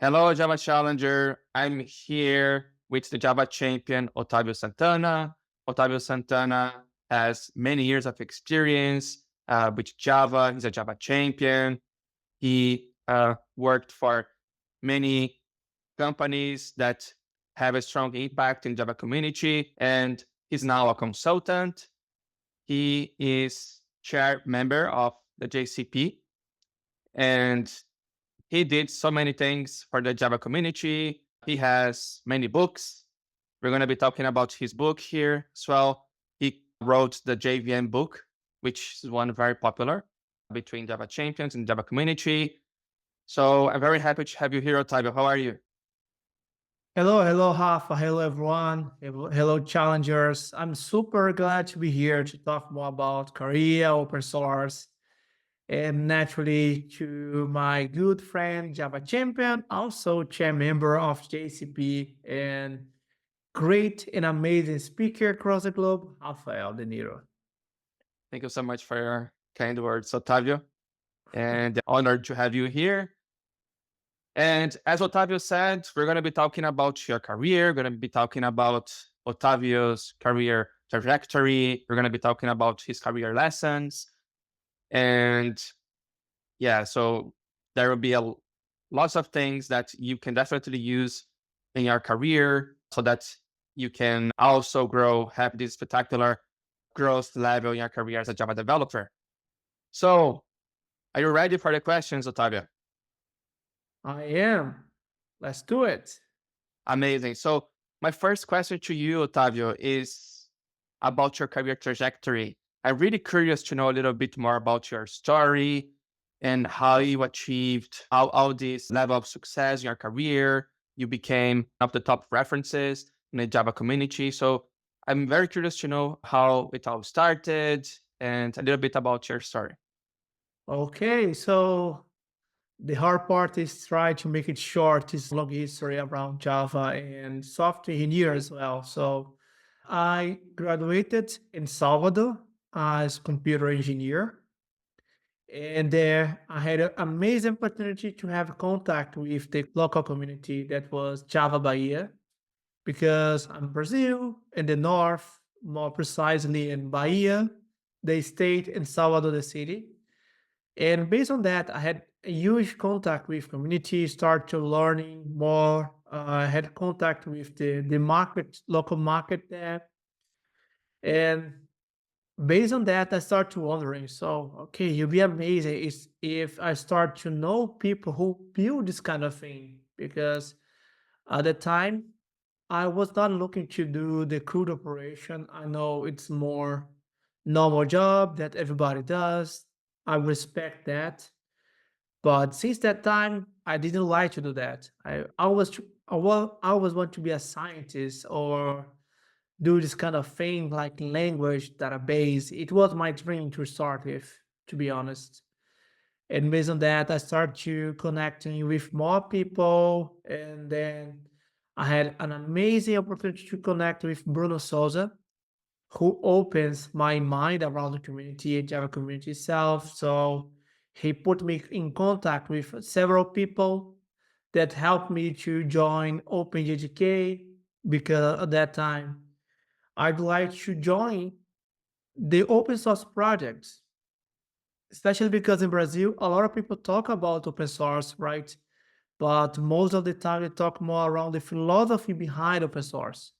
Hello, Java Challenger. I'm here with the Java champion, Otavio Santana. Otavio Santana has many years of experience with Java. He's a Java champion. He worked for many companies that have a strong impact in Java community, and he's now a consultant. He is chair member of the JCP, and he did so many things for the Java community. He has many books. We're going to be talking about his book here as well. He wrote the JVM book, which is one very popular between Java champions and Java community. So I'm very happy to have you here, Otavio. How are you? Hello, Rafa. Hello, everyone. Hello, challengers. I'm super glad to be here to talk more about career, open source, and naturally to my good friend Java Champion, also chair member of JCP and great and amazing speaker across the globe, Rafael del Nero. Thank you so much for your kind words, Otavio, and honored to have you here. And as Otavio said, we're going to be talking about your career. We're going to be talking about Otavio's career trajectory. We're going to be talking about his career lessons. And yeah, so there will be lots of things that you can definitely use in your career so that you can also grow, have this spectacular growth level in your career as a Java developer. So are you ready for the questions, Otavio? I am. Let's do it. Amazing. So my first question to you, Otavio, is about your career trajectory. I'm really curious to know a little bit more about your story and how you achieved all this level of success in your career. You became one of the top references in the Java community. So I'm very curious to know how it all started and a little bit about your story. Okay, so the hard part is try to make it short. It's long history around Java and software engineer as well. So I graduated in Salvador as computer engineer. And there I had an amazing opportunity to have contact with the local community that was Java Bahia, because I'm Brazil in the north, more precisely in Bahia, the state in Salvador the city. And based on that, I had a huge contact with community, start to learning more. I had contact with the market, local market there. And based on that, I start to wondering, so, okay, it'll be amazing if I start to know people who build this kind of thing. Because at the time, I was not looking to do the crude operation. I know it's more normal job that everybody does. I respect that. But since that time, I didn't like to do that. I always want to be a scientist or do this kind of thing like language database. It was my dream to start with, to be honest. And based on that, I started to connecting with more people, and then I had an amazing opportunity to connect with Bruno Souza, who opens my mind around the community, Java community itself. So he put me in contact with several people that helped me to join OpenJDK, because at that time I'd like to join the open source projects, especially because in Brazil, a lot of people talk about open source, right? But most of the time, they talk more around the philosophy behind open source.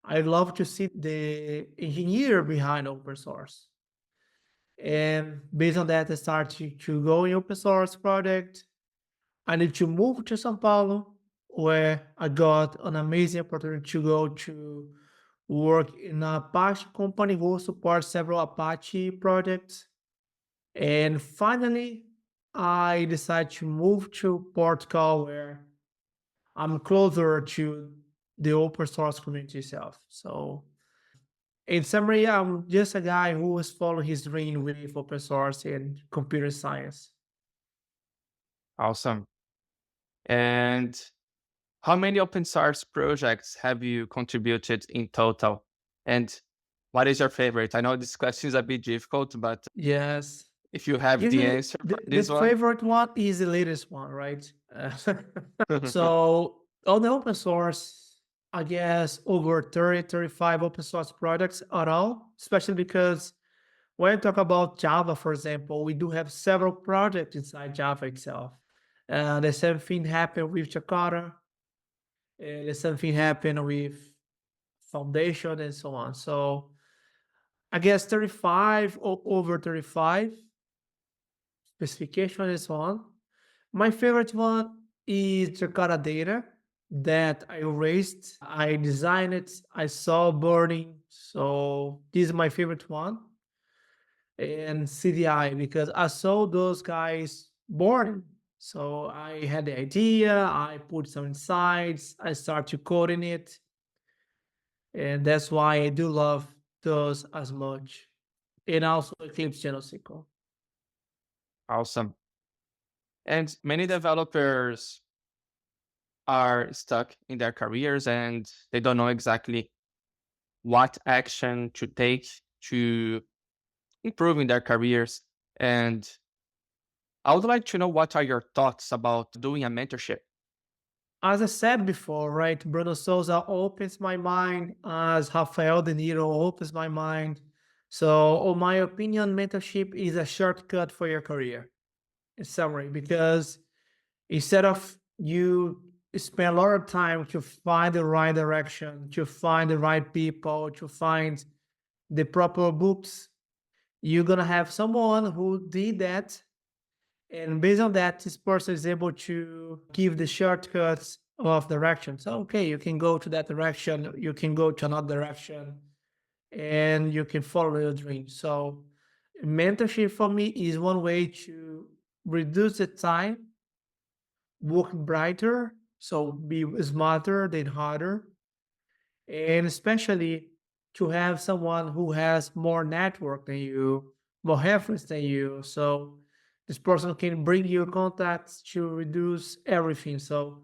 I love to see the engineer behind open source. And based on that, I started to go in open source project. I need to move to São Paulo, where I got an amazing opportunity to go to work in a Apache company who supports several Apache projects. And finally, I decided to move to Portugal, where I'm closer to the open source community itself. So, in summary, I'm just a guy who is following his dream with open source and computer science. Awesome. And how many open source projects have you contributed in total? And what is your favorite? I know this question is a bit difficult, but Yes. If you have the Usually, answer for the this one. favorite one is the latest one, right? So on the open source, I guess over 30, 35 open source products at all, especially because when I talk about Java, for example, we do have several projects inside Java itself. The same thing happened with Jakarta, and the same thing happened with Foundation and so on. So I guess 35 or over 35 specification and so on. My favorite one is Jakarta data that I raised. I designed it. I saw burning. So this is my favorite one. And CDI because I saw those guys burning. So I had the idea. I put some insights. I started coding it. And that's why I do love those as much. And also Eclipse GenoSQL. Awesome. And many developers are stuck in their careers and they don't know exactly what action to take to improve in their careers. And I would like to know what are your thoughts about doing a mentorship? As I said before, right, Bruno Souza opens my mind as Rafael del Nero opens my mind. So, in my opinion, mentorship is a shortcut for your career, in summary, because instead of you spend a lot of time to find the right direction, to find the right people, to find the proper books, you're gonna have someone who did that, and based on that, this person is able to give the shortcuts of direction. So, okay, you can go to that direction, you can go to another direction, and you can follow your dream. So, mentorship for me is one way to reduce the time, work brighter, so be smarter than harder, and especially to have someone who has more network than you, more reference than you. So this person can bring you contacts to reduce everything. So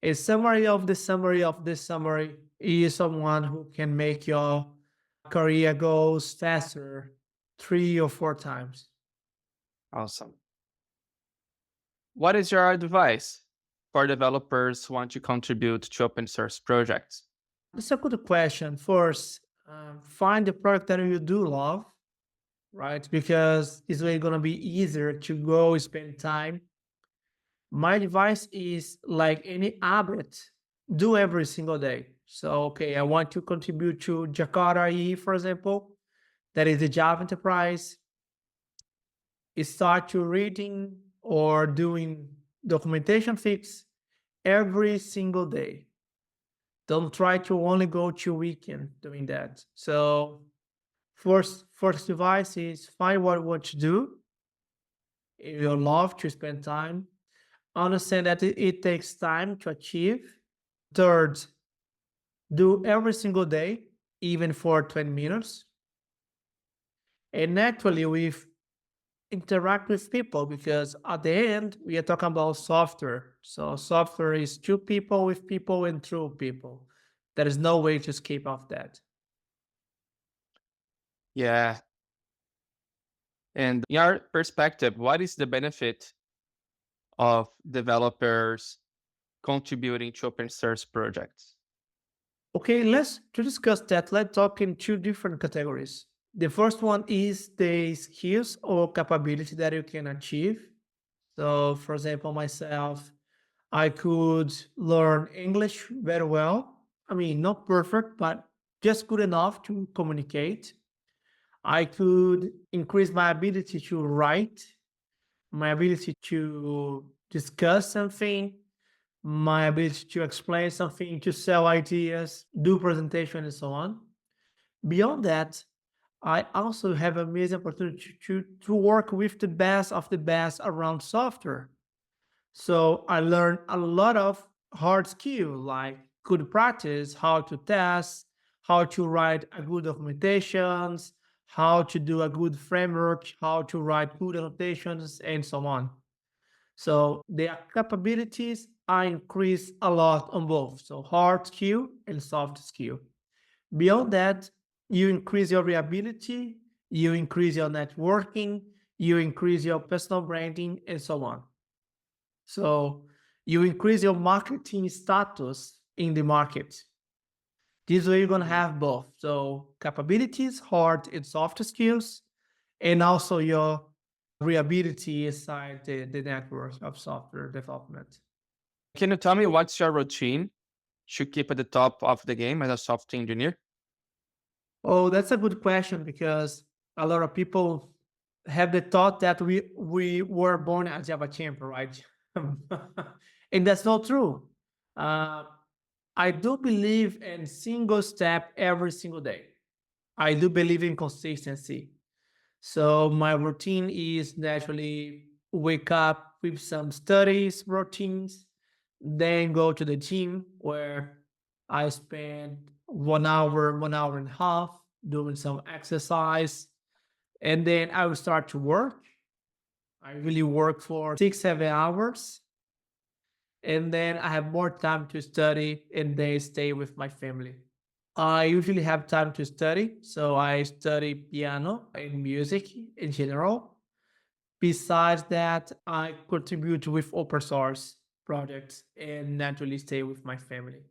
a summary of the summary of this summary is someone who can make your career goals faster 3 or 4 times. Awesome. What is your advice for developers who want to contribute to open source projects? It's a good question. First, find the product that you do love, right? Because it's really going to be easier to go spend time. My advice is like any habit, do every single day. So, okay, I want to contribute to Jakarta E, for example, that is the Java Enterprise. Start to reading or doing documentation fix every single day. Don't try to only go to weekend doing that. So first advice is find what you do. You love to spend time. Understand that it takes time to achieve. Third, do every single day, even for 20 minutes. And actually, we interact with people because at the end, we are talking about software. So software is two people with people and through people. There is no way to escape of that. Yeah. And in your perspective, what is the benefit of developers contributing to open source projects? Okay, to discuss that, let's talk in two different categories. The first one is the skills or capability that you can achieve. So, for example, myself, I could learn English very well. I mean, not perfect, but just good enough to communicate. I could increase my ability to write, my ability to discuss something, my ability to explain something, to sell ideas, do presentation, and so on. Beyond that, I also have amazing opportunity to work with the best of the best around software. So I learned a lot of hard skill like good practice, how to test, how to write a good documentations, how to do a good framework, how to write good annotations, and so on. So their capabilities are increased a lot on both. So hard skill and soft skill. Beyond that, you increase your reliability, you increase your networking, you increase your personal branding, and so on. So you increase your marketing status in the market. This way, you're going to have both. So capabilities, hard and soft skills, and also your reliability inside the network of software development. Can you tell me what's your routine to keep at the top of the game as a software engineer? Oh, that's a good question because a lot of people have the thought that we were born as Java champion, right? And that's not true. Uh, I do believe in single step every single day. I do believe in consistency. So my routine is naturally wake up with some studies routines, then go to the gym where I spend 1 hour, 1 hour and a half doing some exercise, and then I will start to work. I really work for 6, 7 hours, and then I have more time to study and then stay with my family. I usually have time to study, so I study piano and music in general. Besides that, I contribute with open source projects and naturally stay with my family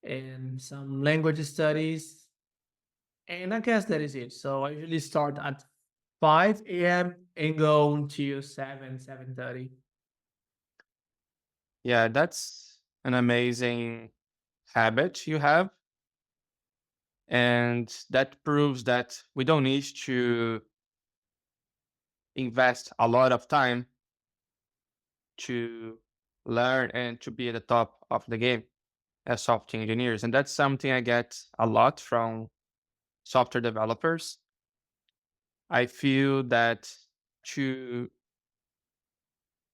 and some language studies. And I guess that is it. So I usually start at 5 a.m. and go until 7, 7:30. Yeah, that's an amazing habit you have. And that proves that we don't need to invest a lot of time to learn and to be at the top of the game as software engineers. And that's something I get a lot from software developers. I feel that to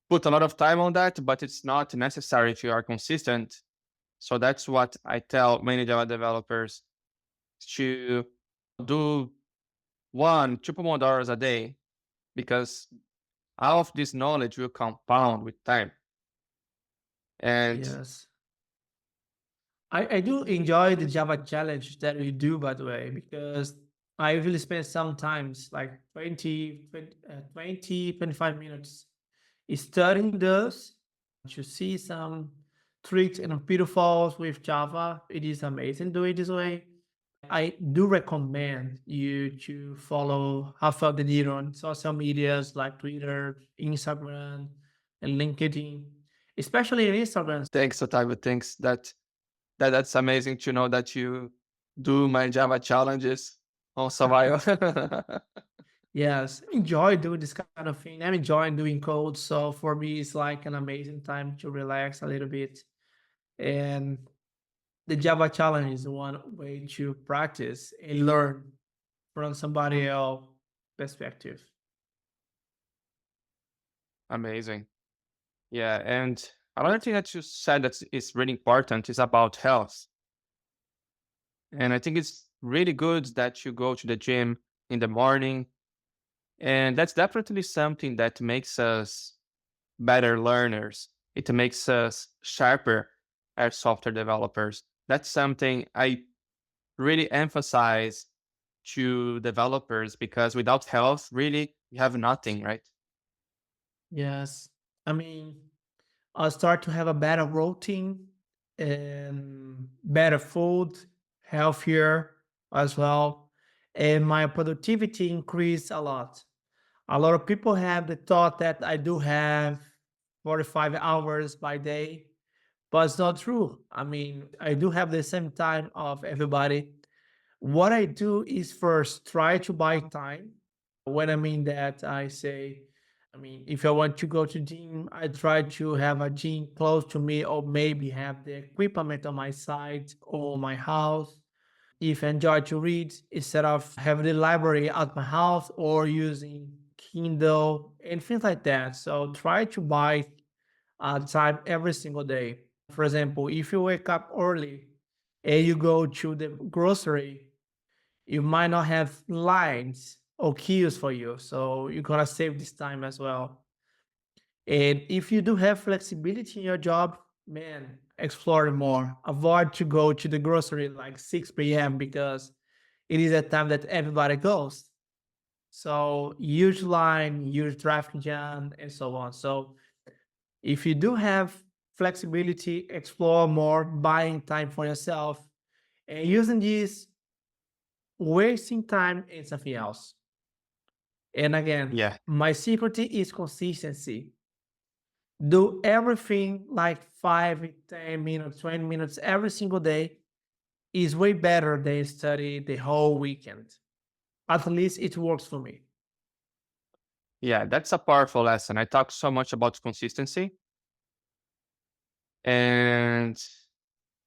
put a lot of time on that, but it's not necessary if you are consistent. So that's what I tell many Java developers to do 1, 2 Pomodoros a day, because all of this knowledge will compound with time. And Yes. I do enjoy the Java challenge that we do, by the way, because I usually spend sometimes like 20, 25 minutes studying those to see some tricks and pitfalls with Java. It is amazing doing it this way. I do recommend you to follow Rafael del Nero on social medias like Twitter, Instagram, and LinkedIn, especially in Instagram. thanks, Otavio. Thanks. That's amazing to know that you do my Java challenges on Survival. Yes, enjoy doing this kind of thing. I'm enjoying doing code. So for me, it's like an amazing time to relax a little bit. And the Java challenge is one way to practice and learn from somebody else perspective. Amazing. Yeah. And another thing that you said that is really important is about health. And I think it's really good that you go to the gym in the morning. And that's definitely something that makes us better learners. It makes us sharper as software developers. That's something I really emphasize to developers, because without health, really, you have nothing, right? Yes. I mean, I'll start to have a better routine and better food, healthier as well. And my productivity increased a lot. A lot of people have the thought that I do have 45 hours by day, but it's not true. I mean, I do have the same time of everybody. What I do is first try to buy time. When I mean that, I say, I mean, if I want to go to gym, I try to have a gym close to me or maybe have the equipment on my site or my house. If I enjoy to read, instead of having the library at my house or using Kindle and things like that. So try to buy time every single day. For example, if you wake up early and you go to the grocery, you might not have lines or queues for you. So you're gonna save this time as well. And if you do have flexibility in your job, man, explore more. Avoid to go to the grocery like 6 p.m. because it is a time that everybody goes. So use line, use GraphQL, and so on. So if you do have flexibility, explore more, buying time for yourself, and using this, wasting time in something else. And again, Yeah. my secret is consistency. Do everything like 5, 10 minutes, 20 minutes every single day is way better than study the whole weekend. At least it works for me. Yeah, that's a powerful lesson. I talk so much about consistency, and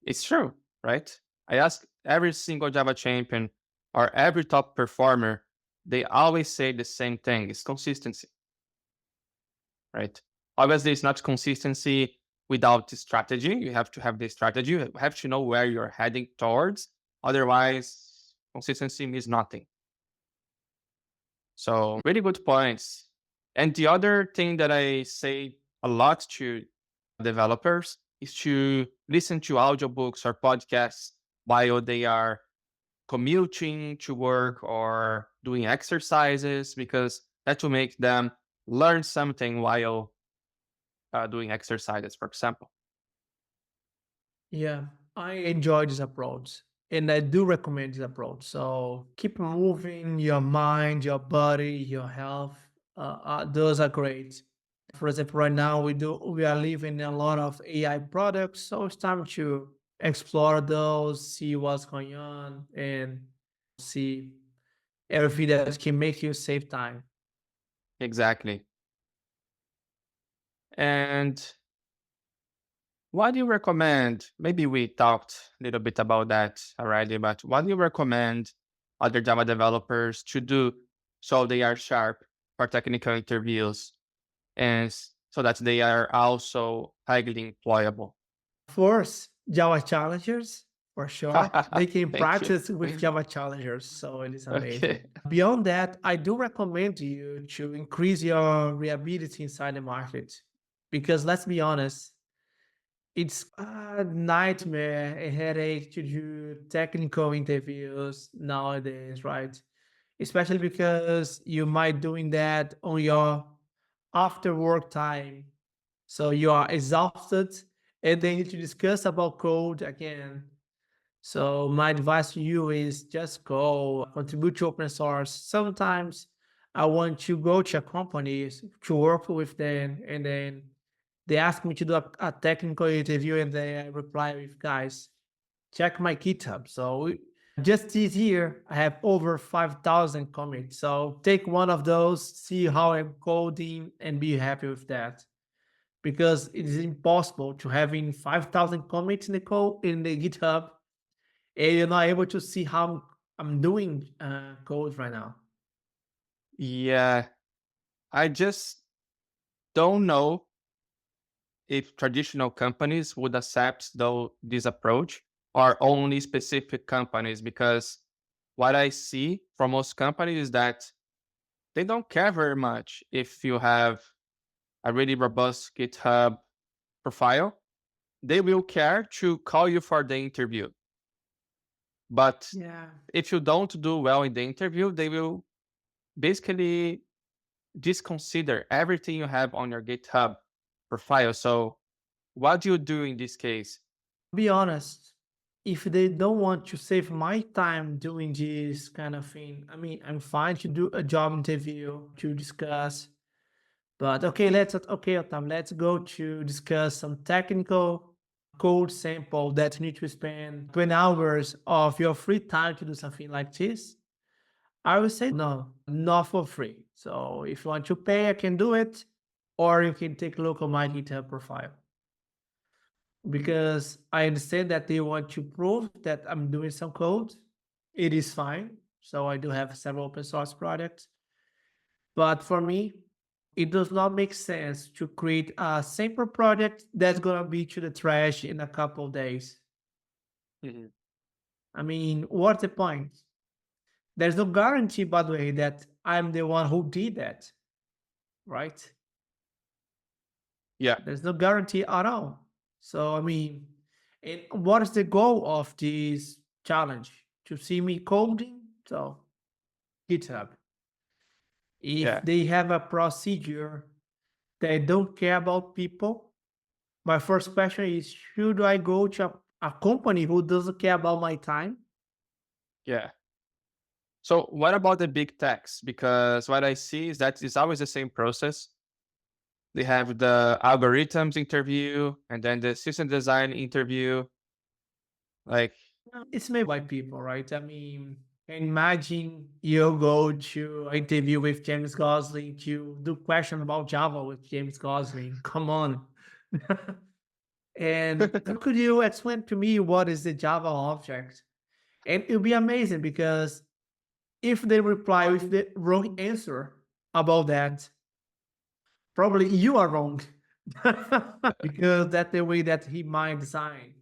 it's true, right? I ask every single Java champion or every top performer, they always say the same thing. It's consistency, right? Obviously, it's not consistency without the strategy. You have to have the strategy. You have to know where you're heading towards. Otherwise, consistency means nothing. So, really good points. And the other thing that I say a lot to developers is to listen to audiobooks or podcasts while they are commuting to work or doing exercises, because that will make them learn something while doing exercises, for example. Yeah, I enjoy this approach and I do recommend this approach. So keep moving your mind, your body, your health. Those are great. For example, right now we are living in a lot of AI products, so it's time to explore those, see what's going on, and see everything that can make you save time. Exactly. And what do you recommend? Maybe we talked a little bit about that already, but what do you recommend other Java developers to do so they are sharp for technical interviews and so that they are also highly employable? Of course, Java challengers, for sure. They can Thank you. practice with Java challengers, so it is amazing. Okay. Beyond that, I do recommend you to increase your reliability inside the market. Because let's be honest, it's a nightmare, a headache to do technical interviews nowadays, right? Especially because you might doing that on your after work time. So you are exhausted and then you need to discuss about code again. So my advice to you is just go contribute to open source. Sometimes I want to go to a company to work with them, and then they ask me to do a technical interview, and then I reply with, guys, check my GitHub. So just this year, I have over 5,000 commits. So take one of those, see how I'm coding, and be happy with that. Because it is impossible to having 5,000 commits in the code in the GitHub, and you're not able to see how I'm doing code right now. Yeah, I just don't know if traditional companies would accept though this approach or only specific companies, because what I see from most companies is that they don't care very much if you have a really robust GitHub profile. They will care to call you for the interview. But Yeah. if you don't do well in the interview, they will basically disconsider everything you have on your GitHub profile. So what do you do in this case? Be honest, if they don't want to save my time doing this kind of thing, I mean, I'm fine to do a job interview to discuss. But okay, Otam, let's go to discuss some technical code sample that you need to spend 20 hours of your free time to do something like this. I would say no, not for free. So if you want to pay, I can do it, or you can take a look at my GitHub profile. Because I understand that they want to prove that I'm doing some code. It is fine. So I do have several open source projects. But for me, it does not make sense to create a simple project that's gonna be to the trash in a couple of days. Mhm. I mean, what's the point? There's no guarantee, by the way, that I'm the one who did that, right? Yeah. There's no guarantee at all. So I mean, and what is the goal of this challenge? To see me coding? So GitHub. If Yeah. they have a procedure that don't care about people, my first question is, should I go to a company who doesn't care about my time? Yeah. So what about the big techs? Because what I see is that it's always the same process. They have the algorithms interview and then the system design interview. Like, It's made by people, right? I mean, imagine you go to an interview with James Gosling to do question about Java with James Gosling. Come on. And could you explain to me what is the Java object? And it'll be amazing because if they reply with the wrong answer about that, probably you are wrong. Because that's the way that he might design.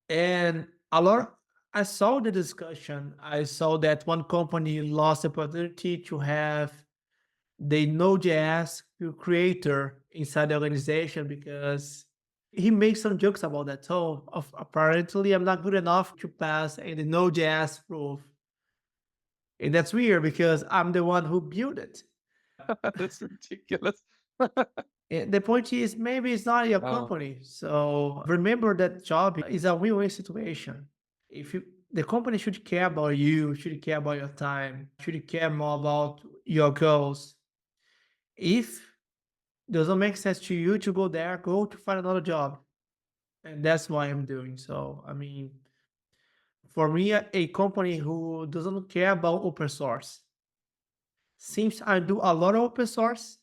And a lot, I saw the discussion. I saw that one company lost the opportunity to have the Node.js creator inside the organization because he makes some jokes about that. So apparently, I'm not good enough to pass in the Node.js proof. And that's weird because I'm the one who built it. that's ridiculous. The point is, maybe it's not your Oh, company. So remember that job is a win-win situation. If you, the company should care about you, should care about your time, should care more about your goals. If doesn't make sense to you to go there, go to find another job. And that's why I'm doing so. I mean, for me, a company who doesn't care about open source, since I do a lot of open source,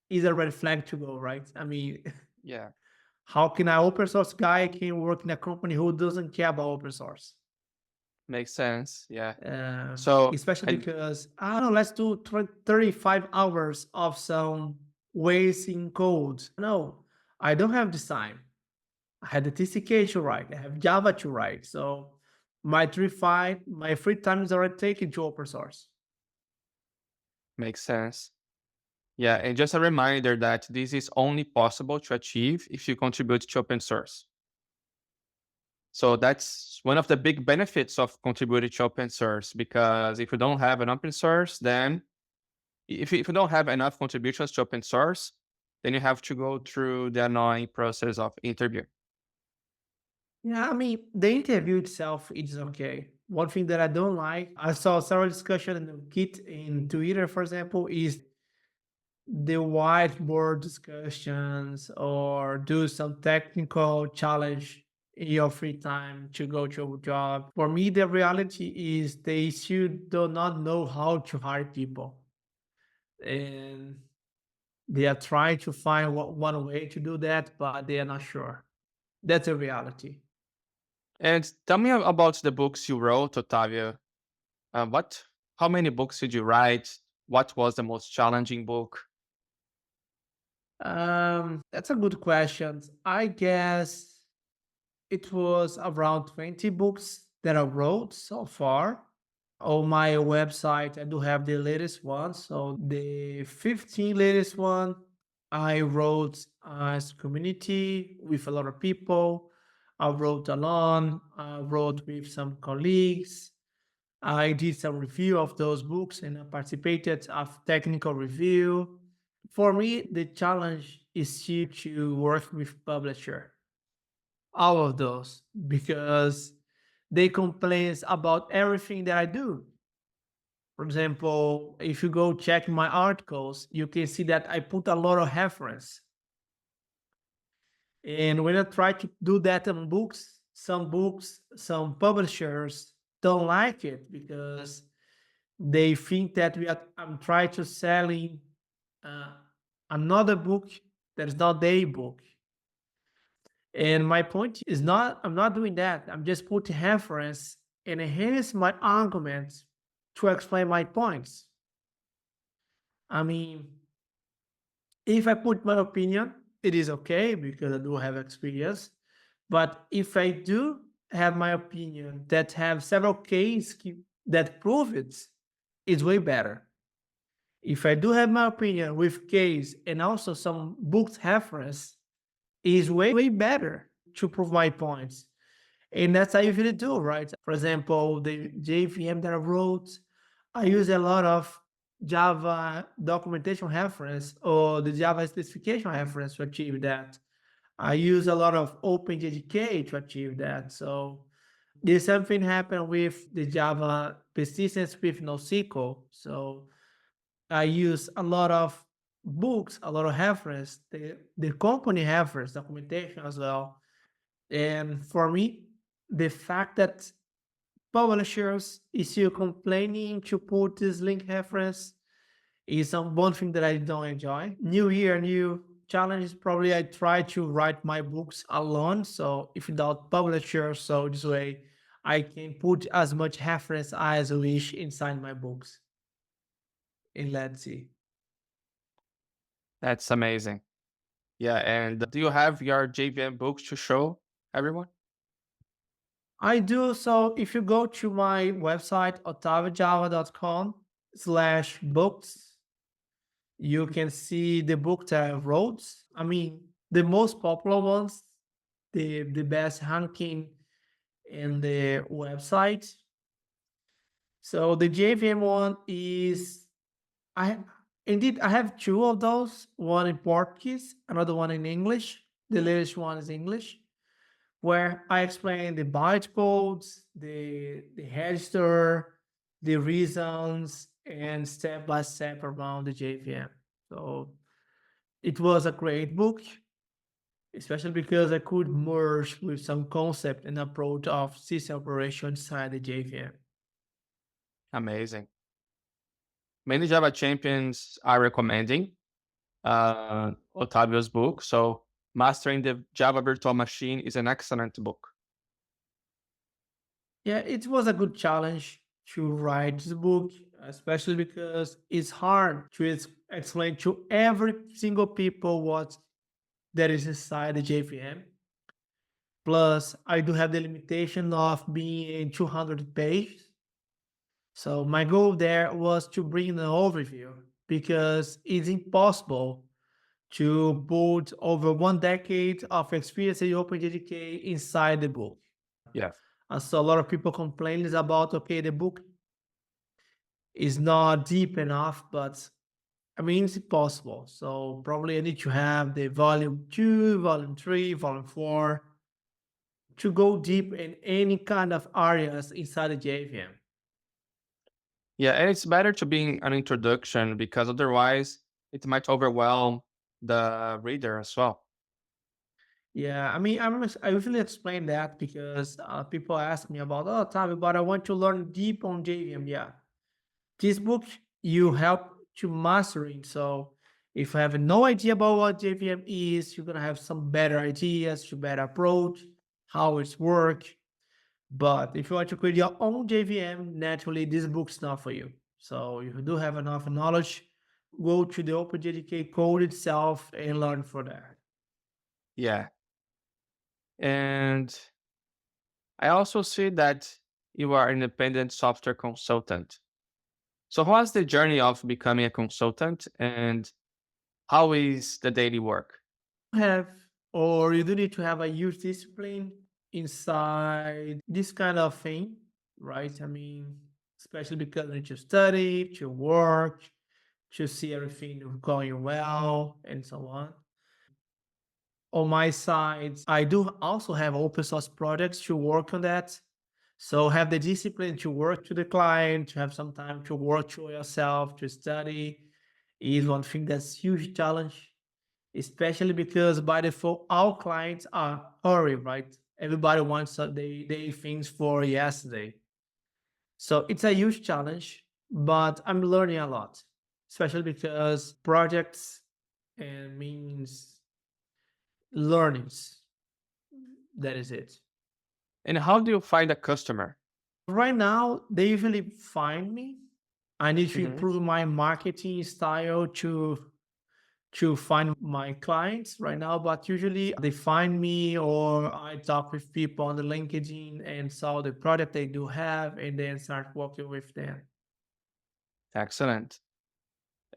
is a red flag to go, right? I mean, yeah, how can an open source guy can work in a company who doesn't care about open source? makes sense. Yeah. Uh, So, Especially and because I don't know, let's do 35 hours of some wasting code. No, I don't have this time. I had the TCK to write. I have Java to write. So my free time is already taken to open source. makes sense. Yeah. And just a reminder that this is only possible to achieve if you contribute to open source. So that's one of the big benefits of contributing to open source, because if you don't have an open source, then if you don't have enough contributions to open source, then you have to go through the annoying process of interview. Yeah, I mean, the interview itself is okay. One thing that I don't like, I saw several discussion in the Git in Twitter, for example, is the whiteboard discussions or do some technical challenge in your free time to go to a job. For me, the reality is they still do not know how to hire people. And they are trying to find one way to do that, but they are not sure. That's a reality. And tell me about the books you wrote, Otavio. How many books did you write? What was the most challenging book? That's a good question. I guess it was around 20 books that I wrote so far. On my website, I do have the latest one. So the 15 latest one, I wrote as community with a lot of people. I wrote alone. I wrote with some colleagues. I did some review of those books and I participated of technical review. For me, the challenge is to work with publisher, all of those, because they complain about everything that I do. For example, if you go check my articles, you can see that I put a lot of reference. And when I try to do that on books, some publishers don't like it because they think that I'm trying to selling uh, another book that is not their book. And my point is not, I'm not doing that. I'm just putting reference and enhance my arguments to explain my points. I mean, if I put my opinion, it is okay because I do have experience. But if I do have my opinion that have several cases that prove it, it's way better. If I do have my opinion with case and also some books reference, is way better to prove my points. And that's how I usually do, right? For example, the JVM that I wrote, I use a lot of Java documentation reference or the Java specification reference to achieve that. I use a lot of OpenJDK to achieve that. So the same thing happened with the Java persistence with NoSQL. So I use a lot of books, a lot of reference, the company reference documentation as well. And for me, the fact that publishers is still complaining to put this link reference is one thing that I don't enjoy. New year, new challenges. Probably I try to write my books alone. So if without publishers, so this way I can put as much reference as I wish inside my books. And let's see. That's amazing. Yeah, and do you have your JVM books to show everyone? I do. So if you go to my website, otaviojava.com/books, you can see the book that I wrote. I mean, the most popular ones, the best ranking in the website. So the JVM one is I indeed I have two of those, one in Portuguese, another one in English. The latest one is English, where I explain the bytecodes, the register, the reasons, and step by step around the JVM. So it was a great book, especially because I could merge with some concept and approach of system operation inside the JVM. Amazing. Many Java champions are recommending Otavio's book. So, Mastering the Java Virtual Machine is an excellent book. Yeah, it was a good challenge to write this book, especially because it's hard to explain to every single people what that is inside the JVM. Plus, I do have the limitation of being in 200 pages. So my goal there was to bring an overview because it's impossible to put over 1 decade of experience in OpenJDK inside the book. Yeah. And so a lot of people complain about, okay, the book is not deep enough, but I mean, it's impossible. So probably I need to have the volume 2, volume 3, volume 4 to go deep in any kind of areas inside the JVM. Yeah, and it's better to be in an introduction because otherwise it might overwhelm the reader as well. Yeah, I mean, I usually explain that because people ask me about, oh, Tavi, but I want to learn deep on JVM. Yeah, this book you help to mastering. So if you have no idea about what JVM is, you're gonna have some better ideas to better approach how it's work. But if you want to create your own JVM, naturally this book's not for you. So if you do have enough knowledge, go to the OpenJDK code itself and learn from there. Yeah. And I also see that you are an independent software consultant. So, how's the journey of becoming a consultant and how is the daily work? Have or you do need to have a huge discipline inside this kind of thing, right? I mean, especially because you need to study, to work, to see everything going well, and so on. On my side, I do also have open source projects to work on that. So have the discipline to work to the client, to have some time to work to yourself, to study is one thing that's huge challenge, especially because by default, our clients are hurry, right? Everybody wants they things for yesterday. So it's a huge challenge, but I'm learning a lot, especially because projects and means learnings. That is it. And how do you find a customer? Right now, they usually find me. I need to Mhm. improve my marketing style to find my clients right now, but usually they find me or I talk with people on the LinkedIn and saw the product they do have and then start working with them. Excellent.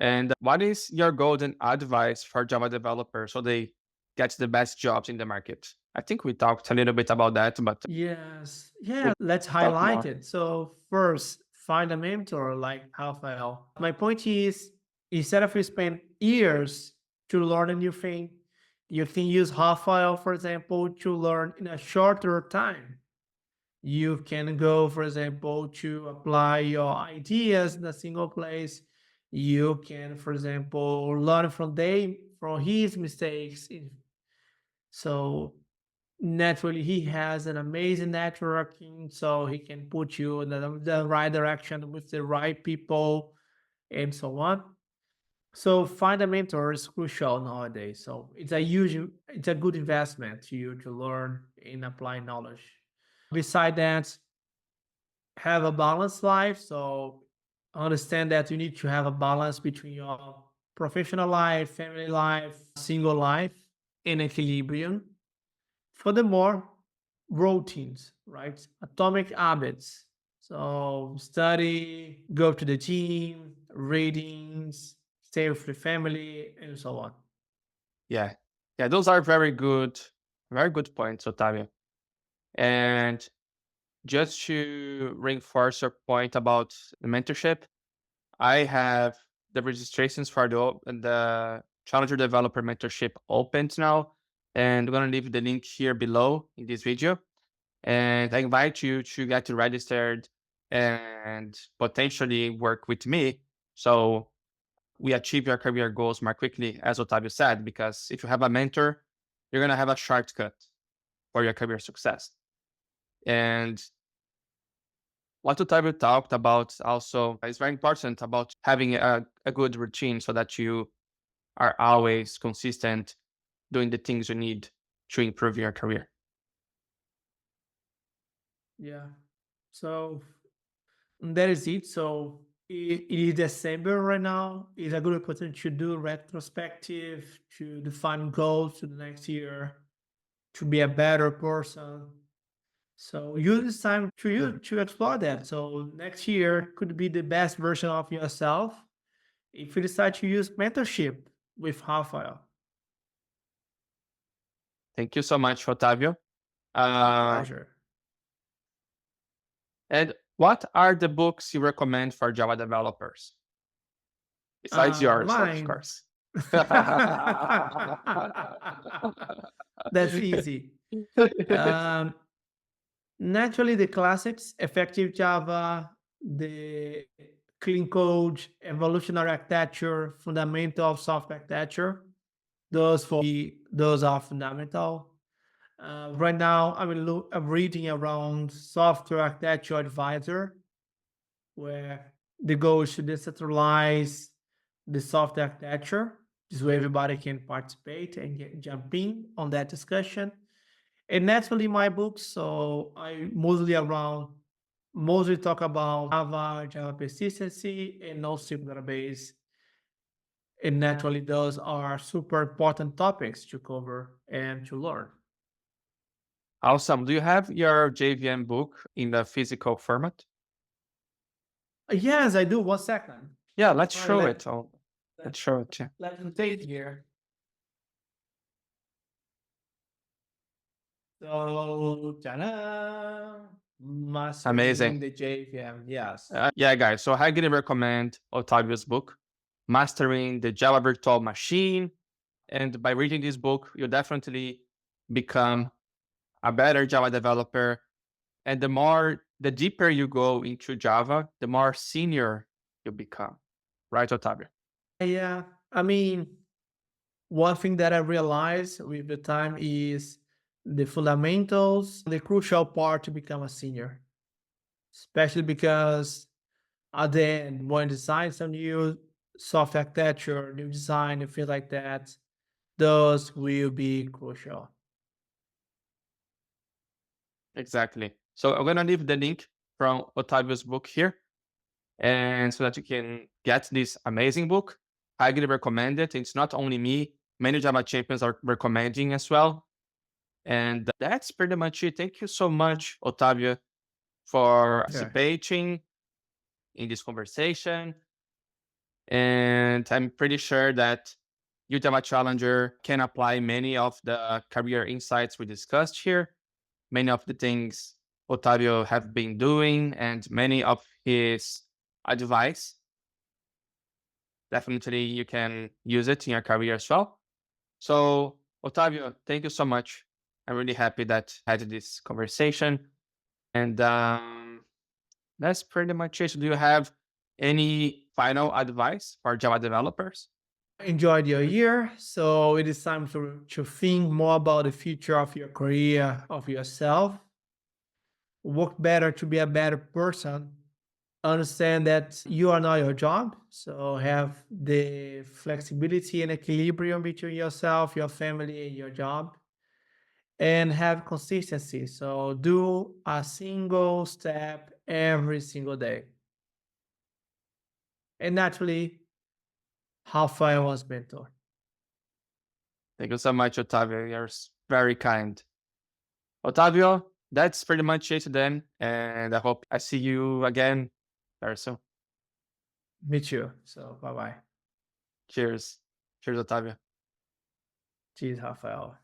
And what is your golden advice for Java developers so they get the best jobs in the market? I think we talked a little bit about that, but Yes. Yeah, we'll let's talk highlight more. it. So first, find a mentor like Rafael. My point is, instead of you spend years to learn a new thing, you can use Rafael, for example, to learn in a shorter time. You can go, for example, to apply your ideas in a single place. You can, for example, learn from his mistakes. So naturally, he has an amazing networking, so he can put you in the right direction with the right people and so on. So find a mentor is crucial nowadays. So it's a good investment to you to learn and apply knowledge. Beside that, have a balanced life. So understand that you need to have a balance between your professional life, family life, single life, in equilibrium. Furthermore, routines, right? Atomic habits. So study, go to the gym, readings, stay with the family, and so on. Yeah. Yeah, those are very good points, Otavio. And just to reinforce your point about the mentorship, I have the registrations for the Challenger Developer Mentorship opened now. And I'm going to leave the link here below in this video. And I invite you to get registered and potentially work with me. So we achieve your career goals more quickly, as Otavio said, because if you have a mentor, you're going to have a shortcut for your career success. And what Otavio talked about also is very important about having a good routine so that you are always consistent doing the things you need to improve your career. Yeah. So that is it. So it is December right now. It's a good opportunity to do retrospective, to define goals to the next year, to be a better person. So use this time to explore that. So next year could be the best version of yourself if you decide to use mentorship with Rafael. Thank you so much, Otavio. Uh, Pleasure. and what are the books you recommend for Java developers? Besides yours, of Mine. course. That's easy. Um, Naturally, the classics, effective Java, the clean code, evolutionary architecture, fundamental of software architecture. Those are fundamental. Right now, I'm reading around Software Architecture Advisor, where the goal is to decentralize the software architecture. This way, everybody can participate and jump in on that discussion. And naturally, my books. So I mostly talk about Java, Java persistency, and NoSQL database. And naturally, those are super important topics to cover and to learn. Awesome. Do you have your JVM book in the physical format? Yes, I do. 1 second. Yeah, let's All right, show it. Oh, let, let's show it. Yeah. let me take it here. So, ta-da! Mastering Amazing. the JVM. Yes. Yeah, guys. So I highly recommend Otavio's book, Mastering the Java Virtual Machine. And by reading this book, you'll definitely become a better Java developer. And the deeper you go into Java, the more senior you become. Right, Otavio? Yeah. I mean, one thing that I realized with the time is the fundamentals, the crucial part to become a senior, especially because at the end, when you design some new software architecture, new design, and things like that, those will be crucial. Exactly. So I'm gonna leave the link from Otavio's book here, and so that you can get this amazing book. Highly recommend it. It's not only me; many Java champions are recommending as well. And that's pretty much it. Thank you so much, Otavio, for Sure. participating in this conversation. And I'm pretty sure that you, Java Challenger, can apply many of the career insights we discussed here, many of the things Otavio have been doing and many of his advice. Definitely you can use it in your career as well. So, Otavio, thank you so much. I'm really happy that I had this conversation. And that's pretty much it. So do you have any final advice for Java developers? Enjoyed your year, so it is time to think more about the future of your career, of yourself. Work better to be a better person. Understand that you are not your job, so have the flexibility and equilibrium between yourself, your family, and your job, and have consistency. So do a single step every single day. And naturally, Rafael was mentor. Thank you so much, Otavio. You're very kind. Otavio, that's pretty much it then. And I hope I see you again very soon. Me too. So bye bye. Cheers. Cheers, Otavio. Cheers, Rafael.